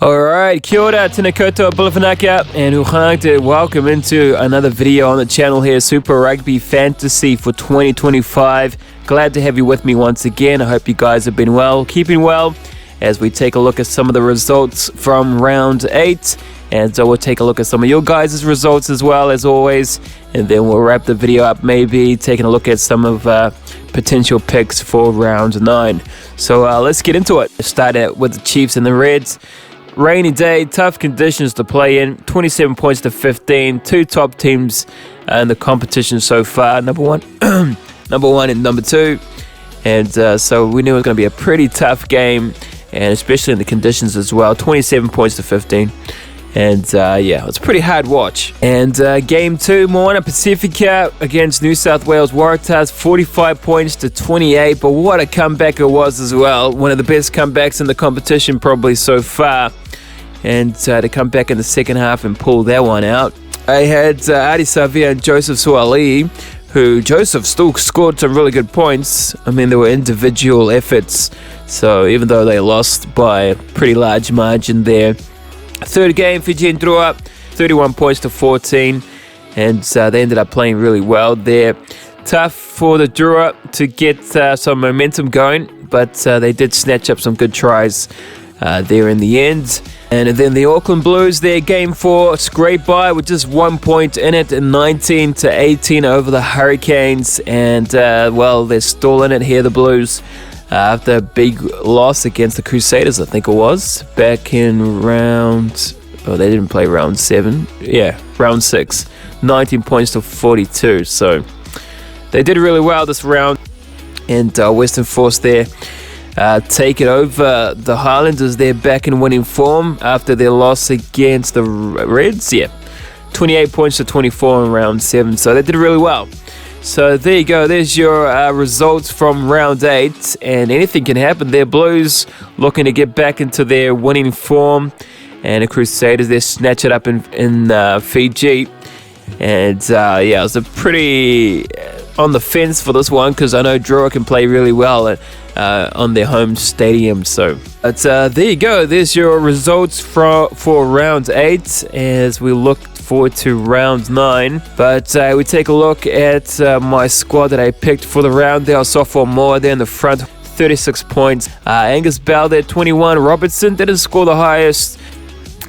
Alright, kia ora, tēnā koutou, Bulafanaka, and uhangte. Welcome into another video on the channel here, Super Rugby Fantasy for 2025. Glad to have you with me once again. I hope you guys have been well, keeping well, as we take a look at some of the results from round 8. And so we'll take a look at some of your guys' results as well, as always. And then we'll wrap the video up, maybe taking a look at some of potential picks for round 9. So let's get into it. Start out with the Chiefs and the Reds. Rainy day, tough conditions to play in, 27 points to 15, two top teams in the competition so far, number one and number 2. And so we knew it was going to be a pretty tough game, and especially in the conditions as well, 27 points to 15. And yeah, it's a pretty hard watch. And game 2, Moana Pacifica against New South Wales Waratahs, 45 points to 28. But what a comeback it was as well. One of the best comebacks in the competition probably so far. And to come back in the second half and pull that one out. I had Adi Savia and Joseph Suali, who Joseph still scored some really good points. I mean, there were individual efforts. So even though they lost by a pretty large margin there. Third game, Fijian drew up 31 points to 14, and they ended up playing really well there. Tough for the Drua to get some momentum going, but they did snatch up some good tries there in the end. And then the Auckland Blues, their game 4, scraped by with just 1 point in it, 19 to 18 over the Hurricanes. And well, they're still in it here, the Blues. After a big loss against the Crusaders, I think it was, back in round... Oh, they didn't play round 7. Yeah, round 6. 19 points to 42. So they did really well this round. And Western Force there take it over the Highlanders. They're back in winning form after their loss against the Reds. Yeah, 28 points to 24 in round 7. So they did really well. So there you go, there's your results from round 8, and anything can happen there. Blues looking to get back into their winning form, and the Crusaders, they snatch it up in Fiji. And yeah, it was a pretty on the fence for this one, because I know Drua can play really well on their home stadium. So but there you go, there's your results for round 8 as we look forward to round 9. But we take a look at my squad that I picked for the round. There was Sophomore Moore there in the front, 36 points. Angus Bell there, 21. Robertson didn't score the highest,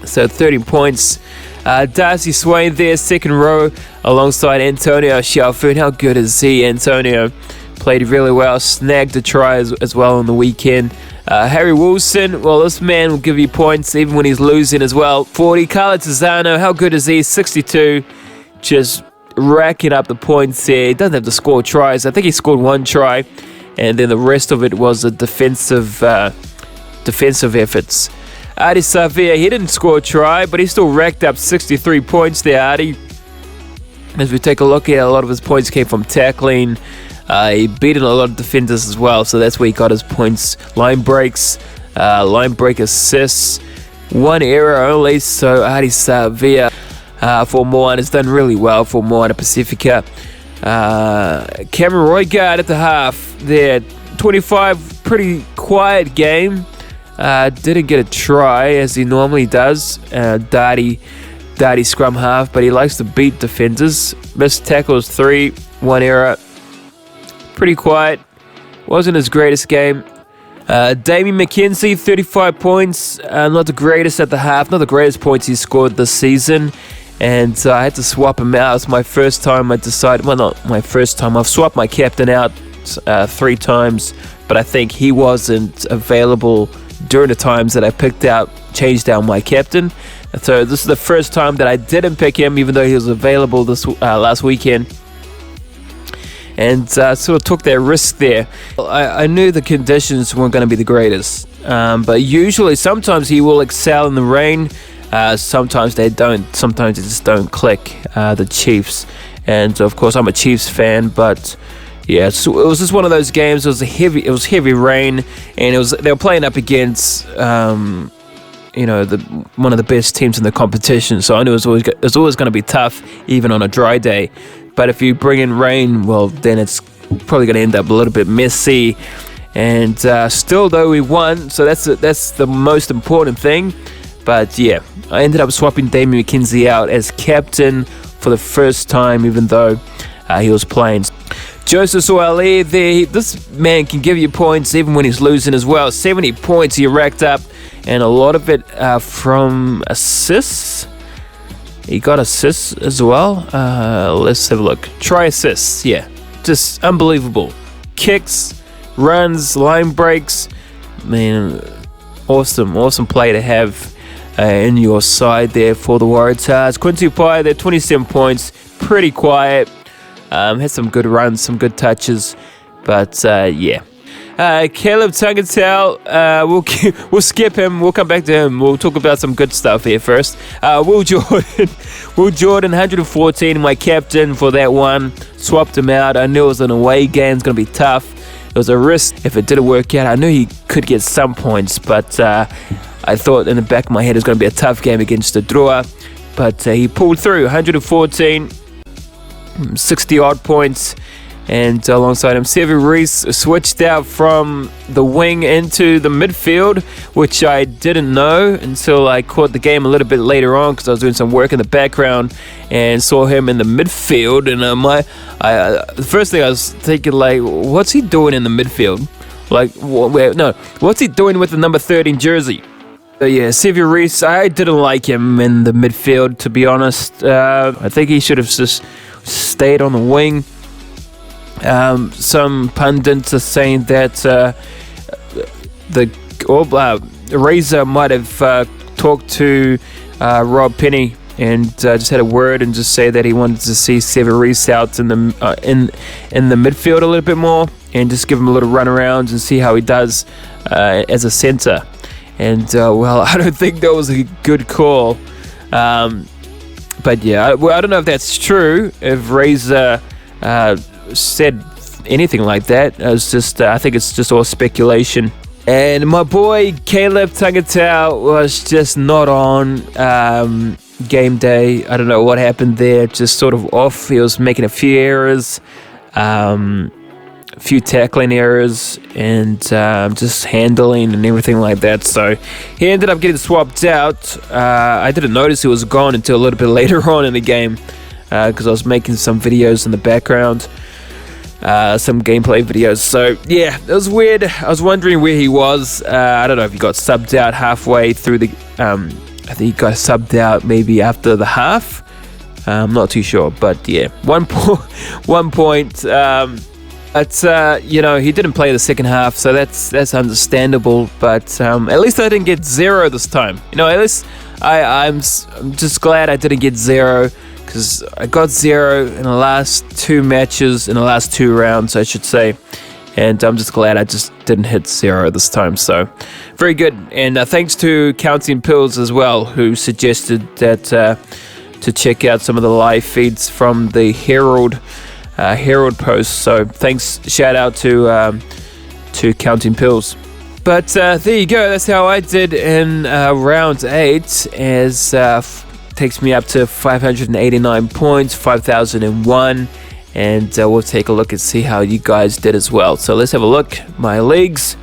so 30 points. Darcy Swain there, second row, alongside Antonio Shalfoon. How good is he? Antonio played really well, snagged a try as well on the weekend. Harry Wilson, well, this man will give you points even when he's losing as well. 40. Carla Tizano, how good is he? 62. Just racking up the points here. He doesn't have to score tries. I think he scored 1 try, and then the rest of it was a defensive efforts. Adi Savia, he didn't score a try, but he still racked up 63 points there, Adi. As we take a look at a lot of his points came from tackling. He beaten a lot of defenders as well, so that's where he got his points. Line breaks, line break assists, 1 error only, so Adi Savia for Moana has done really well for Moana Pacifica. Cameron Roygaard at the half there, 25, pretty quiet game. Didn't get a try as he normally does. Darty scrum half, but he likes to beat defenders. Missed tackles 3, 1 error. Pretty quiet. Wasn't his greatest game. Damien McKenzie, 35 points. Not the greatest at the half. Not the greatest points he scored this season. And I had to swap him out. It's my first time I decided... Well, not my first time. I've swapped my captain out 3 times. But I think he wasn't available during the times that I changed out my captain. So this is the first time that I didn't pick him, even though he was available this last weekend. And sort of took that risk there. I knew the conditions weren't going to be the greatest. But usually, sometimes he will excel in the rain. Sometimes they don't. Sometimes they just don't click, the Chiefs. And of course, I'm a Chiefs fan, but... Yeah, so it was just one of those games. It was heavy rain, and they were playing up against one of the best teams in the competition. So I knew it was always going to be tough, even on a dry day. But if you bring in rain, well, then it's probably going to end up a little bit messy. And still, though, we won, so that's the most important thing. But yeah, I ended up swapping Damien McKenzie out as captain for the first time, even though he was playing. Joseph Soali, this man can give you points even when he's losing as well. 70 points he racked up, and a lot of it from assists. He got assists as well. Let's have a look. Try assists, yeah. Just unbelievable. Kicks, runs, line breaks. Man, awesome play to have in your side there for the Waratahs. Quincy Pai, they're 27 points. Pretty quiet. Had some good runs, some good touches, but yeah. Caleb Tangenthal, we'll skip him. We'll come back to him. We'll talk about some good stuff here first. Will Jordan, 114, my captain for that one. Swapped him out. I knew it was an away game. It's going to be tough. It was a risk if it didn't work out. I knew he could get some points, but I thought in the back of my head it was going to be a tough game against the Drua. But he pulled through, 114. 60 odd points, and alongside him Sevu Reece switched out from the wing into the midfield, which I didn't know until I caught the game a little bit later on, because I was doing some work in the background and saw him in the midfield. And the first thing I was thinking, like, what's he doing in the midfield? Like, what's he doing with the number 13 jersey? Yeah, Sevu Reece, I didn't like him in the midfield, to be honest. I think he should have just stayed on the wing. Some pundits are saying that Razor might have talked to Rob Penny and just had a word and just say that he wanted to see Sevu Reece out in the midfield a little bit more and just give him a little run around and see how he does as a centre. And well, I don't think that was a good call. But yeah, I don't know if that's true. If Razor said anything like that, it's just I think it's just all speculation. And my boy Caleb Tangenthal was just not on game day. I don't know what happened there. Just sort of off. He was making a few errors, a few tackling errors, and just handling and everything like that. So he ended up getting swapped out. I didn't notice he was gone until a little bit later on in the game, because I was making some videos in the background, some gameplay videos. So yeah, it was weird. I was wondering where he was. I don't know if he got subbed out halfway through the I think he got subbed out maybe after the half. I'm not too sure, but yeah, 1 point. But you know, he didn't play the second half, so that's understandable. But at least I didn't get 0 this time. You know, at least I'm just glad I didn't get 0, because I got 0 in the last 2 matches, in the last 2 rounds, I should say. And I'm just glad I just didn't hit 0 this time. So very good. And thanks to Counting Pills as well, who suggested that to check out some of the live feeds from the Herald post. So thanks, shout out to Counting Pills. But there you go. That's how I did in round 8, as takes me up to 589 points, 5,001. And we'll take a look and see how you guys did as well. So let's have a look. My leagues,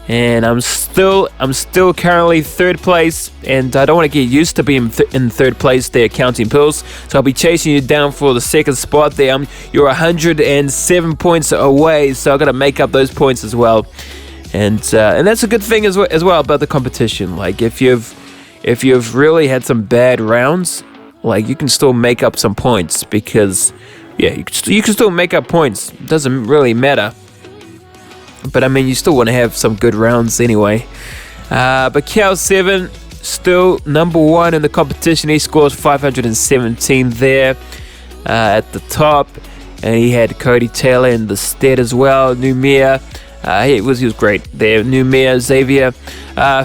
and I'm still currently 3rd place, and I don't want to get used to being in 3rd place there, Counting Pills. So I'll be chasing you down for the 2nd spot there. You're 107 points away, so I got to make up those points as well. And that's a good thing as well about the competition. Like if you've really had some bad rounds, like you can still make up some points, because yeah, you can still make up points. It doesn't really matter. But I mean, you still want to have some good rounds anyway. But Cal7 still number 1 in the competition. He scores 517 there at the top, and he had Cody Taylor in the stead as well. Numia, he was great there. Numia, Xavier,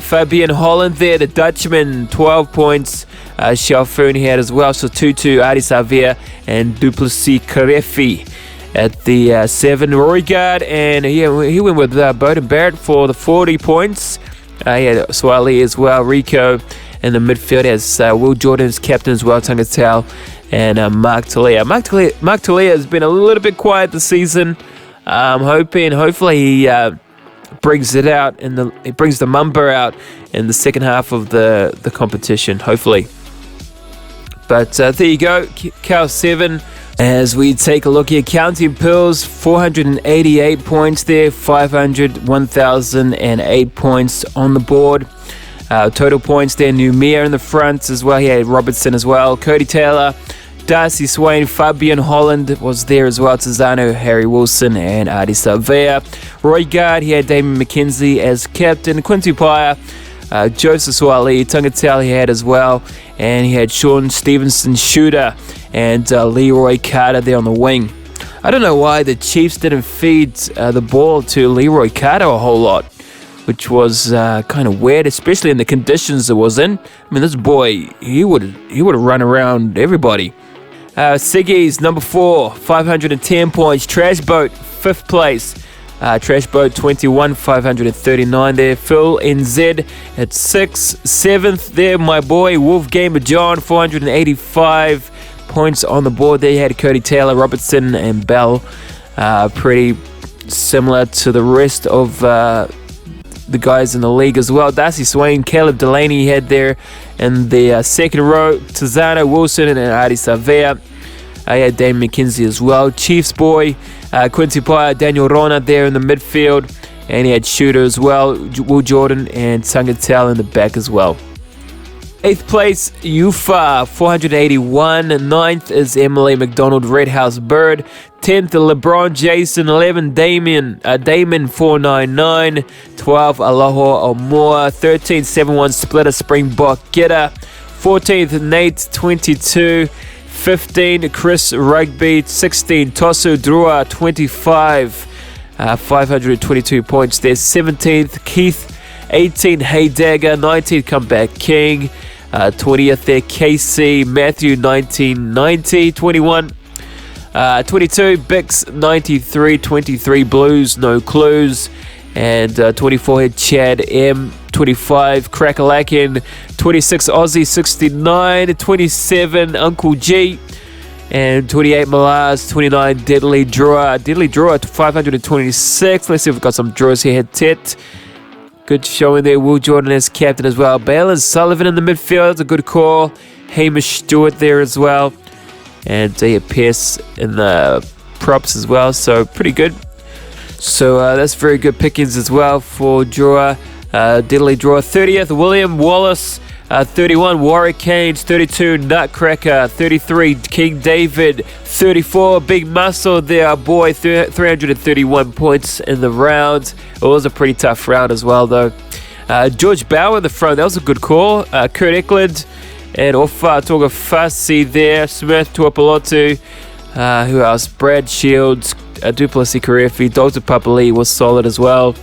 Fabian Holland there, the Dutchman, 12 points. Shalfoon he had as well. So Tutu, Adi Savia, and Duplessis Karefi at the 7. Rory Guard, and he went with Bowden Barrett for the 40 points. He had Swali as well. Rico in the midfield has Will Jordan's captain as well, Tangenthal, and Mark Talia. Mark Talia has been a little bit quiet this season. I'm hopefully brings it out it brings the number out in the second half of the competition, hopefully. But there you go, Cal 7. As we take a look here, County Pearls, 488 points there, 1,008 points on the board. Total points there, Numia in the front as well. He had Robertson as well, Cody Taylor, Darcy Swain, Fabian Holland was there as well, Tizano, Harry Wilson, and Adi Savea. Roy Guard, he had Damon McKenzie as captain, Quincy Pyer, Joseph Swali, Tungatell he had as well, and he had Sean Stevenson Shooter and Leroy Carter there on the wing. I don't know why the Chiefs didn't feed the ball to Leroy Carter a whole lot, which was kind of weird, especially in the conditions it was in. I mean, this boy, he would have run around everybody. Siggy's number 4, 510 points. Trash Boat, 5th place. Trash Boat 21, 539 there. Phil NZ at 6th. 7th there, my boy Wolf Gamer John, 485 points on the board there. You had Cody Taylor, Robertson, and Bell. Pretty similar to the rest of the guys in the league as well. Darcy Swain, Caleb Delaney had there in the second row. Tizano, Wilson, and Adi Savea. I had Dane McKenzie as well. Chiefs boy, Quincy Pyer, Daniel Rona there in the midfield. And he had Shooter as well, Will Jordan, and Tungatell in the back as well. 8th place, Ufa, 481. 9th is Emily McDonald, Red House Bird. 10th, LeBron Jason. 11, Damon 499. 12, Aloha Omor. 13, 71 Splitter Springbok Getter. 14th, Nate 22. 15, Chris Rugby. 16, Tosu Drua 25. 522 points there. 17th, Keith. 18, Hey Dagger. 19, Comeback King. 20th there, KC Matthew 1990. 21, 22 Bix 93. 23 Blues No Clues, and 24 had Chad M. 25 Crackalakin. 26 Aussie 69. 27 Uncle G, and 28 Malaz. 29 Deadly Drawer. 526. Let's see if we've got some drawers here. Had Tet. Good showing there. Will Jordan as captain as well. Balin Sullivan in the midfield. That's a good call. Hamish Stewart there as well. And Pierce in the props as well. So pretty good. So that's very good pickings as well for Drawer. Diddley Drawer. 30th, William Wallace. 31, Warwick Canes. 32, Nutcracker. 33, King David. 34, Big Muscle there, our boy. 331 points in the round. It was a pretty tough round as well, though. George Bauer in the front. That was a good call. Kurt Eklund and Ofa Togafasi there. Smith Tuapolotu. Who else? Brad Shields. Duplessis Karefi. Dr. Papali was solid as well.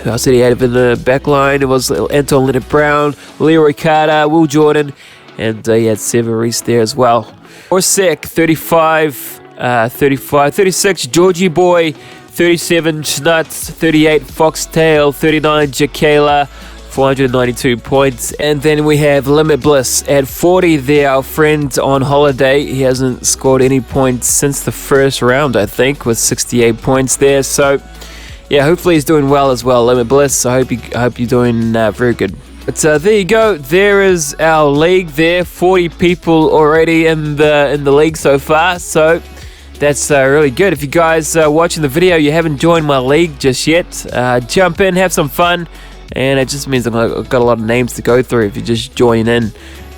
Who else did he have in the back line? It was Anton Leonard Brown, Leroy Carter, Will Jordan, and he had Severis there as well. Orsek, 35, 36, Georgie Boy, 37, Schnuts, 38, Foxtail, 39, Jakayla, 492 points. And then we have Limit Bliss at 40 there, our friend on holiday. He hasn't scored any points since the first round, I think, with 68 points there. So yeah, hopefully he's doing well as well, Limit Bliss. I hope you're doing very good. But there you go. There is our league there. 40 people already in the league so far. So that's really good. If you guys are watching the video, you haven't joined my league just yet, jump in, have some fun. And it just means I've got a lot of names to go through if you just join in.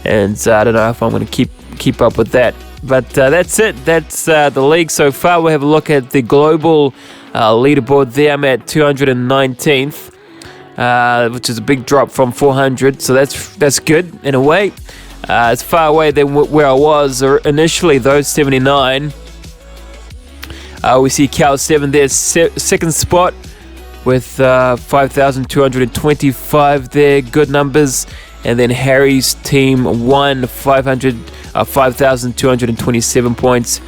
And I don't know if I'm going to keep up with that. But that's it. That's the league so far. We'll have a look at the global leaderboard there. I'm at 219th, which is a big drop from 400. So that's good in a way. It's far away than where I was initially, though, 79. We see Cal 7 there, second spot with 5,225 there. Good numbers. And then Harry's team won 5,227 points.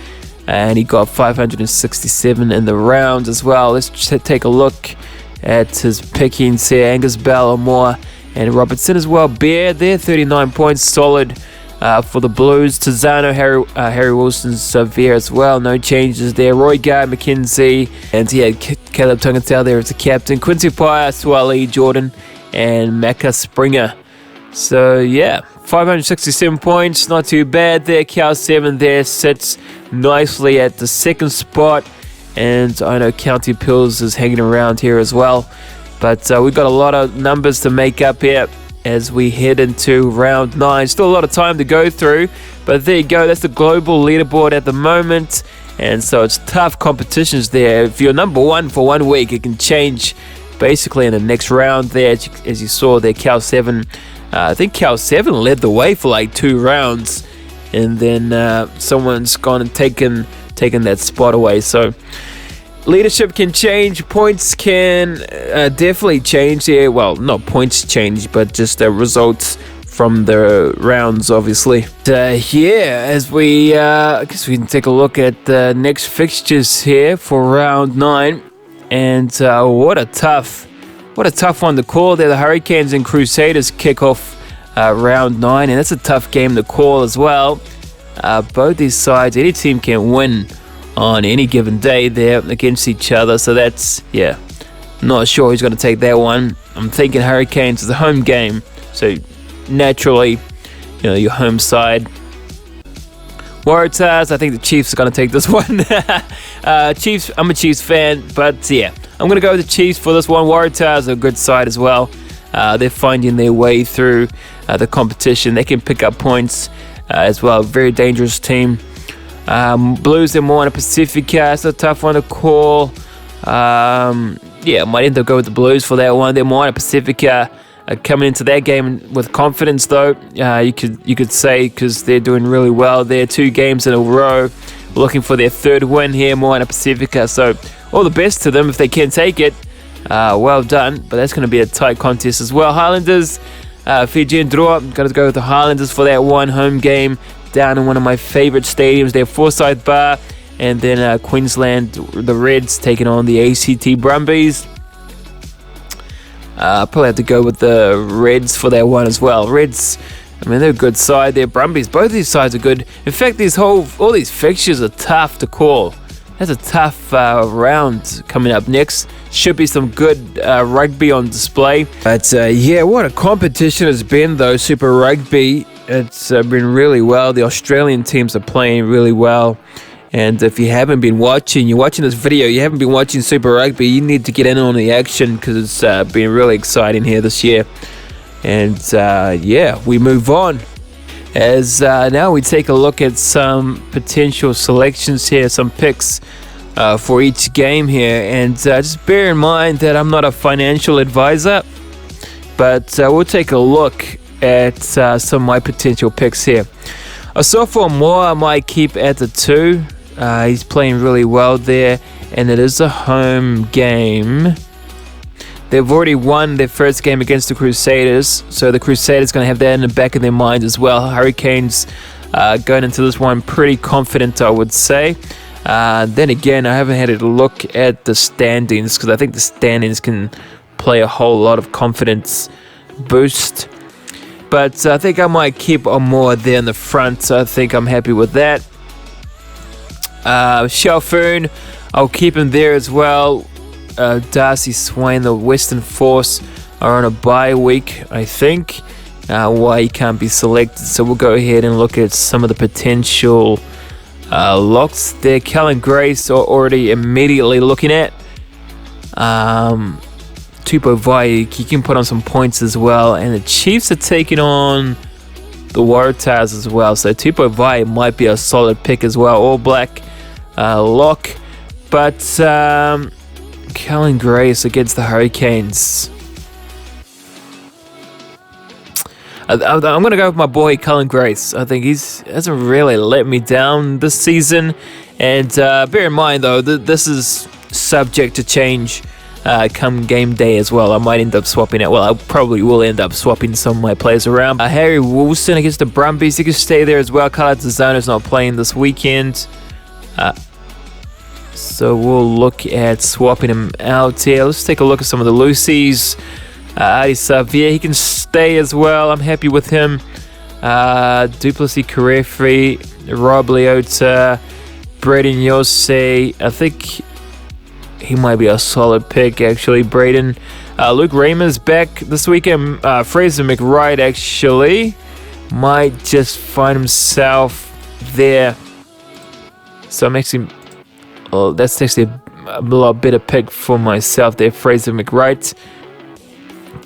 And he got 567 in the round as well. Let's just take a look at his pickings here. Angus Bell, Amore, and Robertson as well. Bear there, 39 points. Solid For the Blues, Tizano, Harry Wilson, Xavier as well. No changes there. Roy Guy, McKenzie, and he had Caleb Tungatau there as the captain. Quincy Pye, Swali, Jordan, and Macca Springer. So yeah, 567 points, not too bad there. Cal 7 there sits nicely at the second spot, and I know County Pills is hanging around here as well. But we've got a lot of numbers to make up here as we head into round 9. Still a lot of time to go through, but there you go. That's the global leaderboard at the moment, and so it's tough competitions there. If you're number 1 for 1 week, it can change basically in the next round there. As you saw there, Cal 7. I think Cal 7 led the way for like 2 rounds, and then someone's gone and taken that spot away. So leadership can change, points can definitely change here. Well, not points change, but just the results from the rounds, obviously. Yeah, as we, I guess we can take a look at the next fixtures here for round 9, and what a tough one to call there. The Hurricanes and Crusaders kick off round 9, and that's a tough game to call as well. Both these sides, any team can win on any given day there against each other. So that's, yeah, not sure who's going to take that one. I'm thinking Hurricanes is a home game, so naturally, your home side. Waratahs, I think the Chiefs are going to take this one. Chiefs, I'm a Chiefs fan, but yeah, I'm going to go with the Chiefs for this one. Waratahs are a good side as well. They're finding their way through the competition. They can pick up points as well. Very dangerous team. Blues and Moana Pacifica. It's a tough one to call. Yeah, might end up going with the Blues for that one. Then Moana Pacifica coming into that game with confidence, though. You could say, because they're doing really well. They're 2 games in a row, looking for their 3rd win here, Moana Pacifica. So all the best to them if they can take it. Well done, but that's going to be a tight contest as well. Highlanders, Fijian draw. Got to go with the Highlanders for that one home game down in one of my favorite stadiums there, Forsyth Bar. And then Queensland, the Reds taking on the ACT Brumbies. Probably have to go with the Reds for that one as well. Reds, I mean, they're a good side. They're Brumbies. Both these sides are good. In fact, all these fixtures are tough to call. That's a tough round coming up next. Should be some good rugby on display. But yeah, what a competition it's been though, Super Rugby. It's been really well. The Australian teams are playing really well. And if you haven't been watching, you're watching this video, you haven't been watching Super Rugby, you need to get in on the action because it's been really exciting here this year. And yeah, we move on. As now we take a look at some potential selections here, some picks for each game here. And just bear in mind that I'm not a financial advisor, but we'll take a look at some of my potential picks here. Sophomore Moore I might keep at the 2. He's playing really well there, and it is a home game. They've already won their first game against the Crusaders, so the Crusaders going to have that in the back of their minds as well. Hurricanes going into this one pretty confident, I would say. Then again, I haven't had a look at the standings because I think the standings can play a whole lot of confidence boost. But I think I might keep on more there in the front, so I think I'm happy with that. Shelfoon, I'll keep him there as well. Darcy Swain, the Western Force, are on a bye week, I think. Why he can't be selected, so we'll go ahead and look at some of the potential locks there. Callan Grace are already immediately looking at. Tupo Vai, he can put on some points as well, and the Chiefs are taking on the Waratahs as well, so Tupo Vai might be a solid pick as well. All Black lock, but Callan Grace against the Hurricanes. I'm going to go with my boy Cullen Grace. I think he hasn't really let me down this season. And bear in mind, though, this is subject to change come game day as well. I might end up swapping it. Well, I probably will end up swapping some of my players around. Harry Wilson against the Brumbies. He can stay there as well. Carla Tizano's not playing this weekend. So we'll look at swapping him out here. Let's take a look at some of the Lucy's. Adi Xavier, he can stay as well. I'm happy with him. Duplessis career free. Rob Leota, Braden Yossi. I think he might be a solid pick, actually. Braden. Luke Raymer's back this weekend. Fraser McWright, actually, might just find himself there. So I'm actually... Oh, that's actually a lot better pick for myself there, Fraser McWright.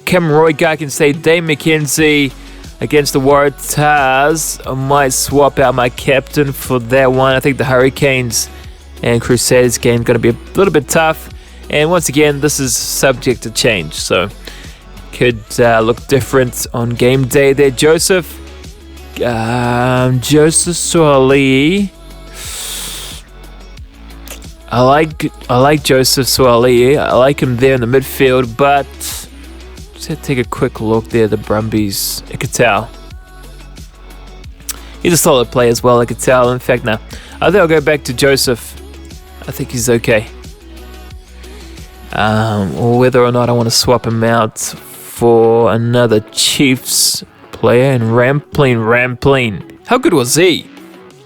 Cameron Roygar can say Dave McKenzie against the Waratahs. I might swap out my captain for that one. I think the Hurricanes and Crusaders game is going to be a little bit tough. And once again, this is subject to change, so could look different on game day there. Joseph Suaalii. I like Joseph Suaalii. I like him there in the midfield, but just have to take a quick look there. The Brumbies, Ikitau. He's a solid player as well, Ikitau. In fact, no, I think I'll go back to Joseph. I think he's okay. Or whether or not I want to swap him out for another Chiefs player. And Rampling. How good was he?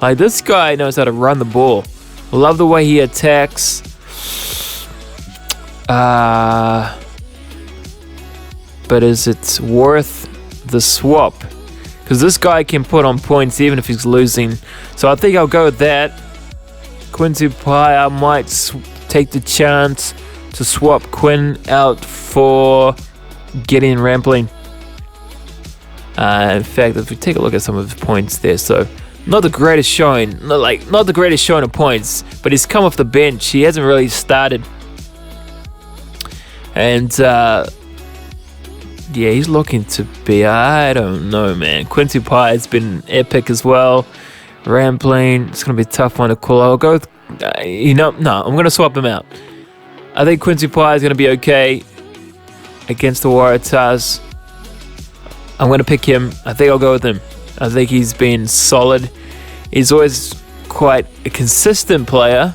Like, this guy knows how to run the ball. Love the way he attacks. But is it worth the swap? Because this guy can put on points even if he's losing. So I think I'll go with that. Quincy Pye, I might take the chance to swap Quinn out for Gideon Rampling. In fact, if we take a look at some of his points there, so not the greatest showing, not the greatest showing of points, but he's come off the bench. He hasn't really started, and yeah, he's looking to be, I don't know, man. Quincy Pye has been epic as well. Rampling, it's gonna be a tough one to call. I'll go with, no, I'm gonna swap him out. I think Quincy Pye is gonna be okay against the Waratahs. I'm gonna pick him. I think I'll go with him. I think he's been solid. He's always quite a consistent player.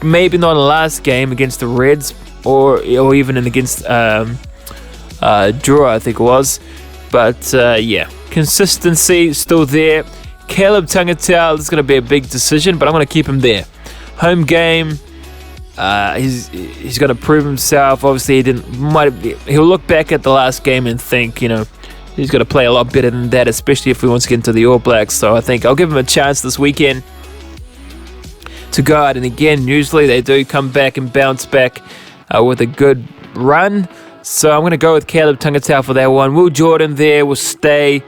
Maybe not in the last game against the Reds, or even against Drua, I think it was. But yeah, consistency still there. Caleb Tangatau, this is going to be a big decision, but I'm going to keep him there. Home game, he's going to prove himself. Obviously, he'll look back at the last game and think, he's got to play a lot better than that, especially if he wants to get into the All Blacks. So I think I'll give him a chance this weekend to go out. And again, usually they do come back and bounce back with a good run. So I'm going to go with Caleb Tangatau for that one. Will Jordan there will stay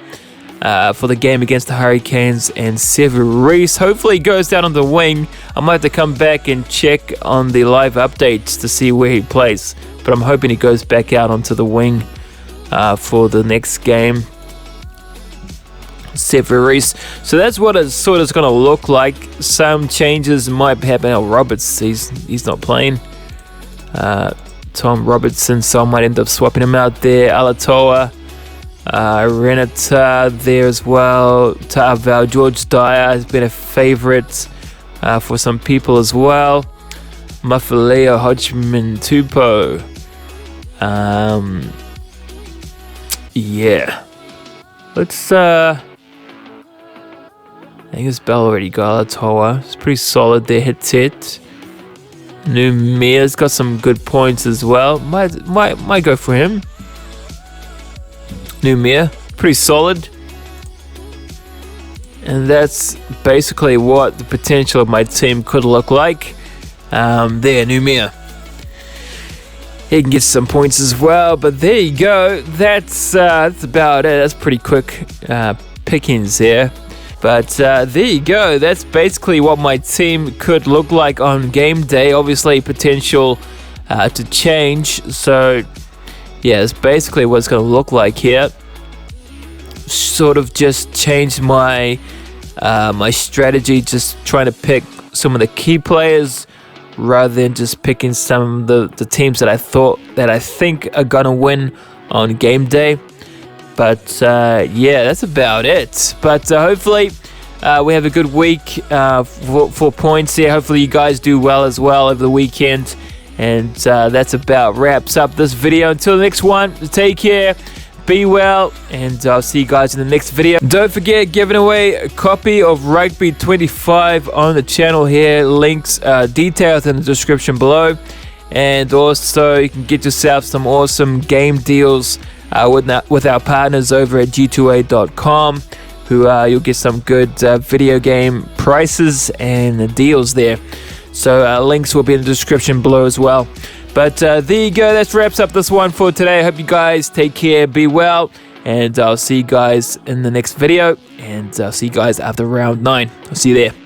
for the game against the Hurricanes. And Sever Reese hopefully goes down on the wing. I might have to come back and check on the live updates to see where he plays. But I'm hoping he goes back out onto the wing for the next game. Severis. So that's what it sort of is going to look like. Some changes might happen. Roberts, he's not playing. Tom Robertson, so I might end up swapping him out there. Alatoa, Renata there as well. Ta'aval, George Dyer has been a favourite for some people as well. Mafaleo, Hodgman, Tupou. Yeah. Let's I think it's Bell already got Alatoa. It's pretty solid there, hit. Numia's got some good points as well. Might go for him. Numia, pretty solid. And that's basically what the potential of my team could look like. There, Numia. He can get some points as well, but there you go. That's about it. That's pretty quick pickings there. But there you go. That's basically what my team could look like on game day. Obviously, potential to change. So, yeah, it's basically what it's going to look like here. Sort of just changed my my strategy, just trying to pick some of the key players rather than just picking some of the teams that I think are going to win on game day. But yeah, that's about it. But hopefully we have a good week for points here. Hopefully you guys do well as well over the weekend. And that's about wraps up this video. Until the next one, take care. be well, and I'll see you guys in the next video. Don't forget, giving away a copy of Rugby 25 on the channel here. Links, details in the description below. And also, you can get yourself some awesome game deals with our partners over at g2a.com, who you'll get some good video game prices and deals there. So links will be in the description below as well. But there you go. That wraps up this one for today. I hope you guys take care, be well, and I'll see you guys in the next video. And I'll see you guys after round 9. I'll see you there.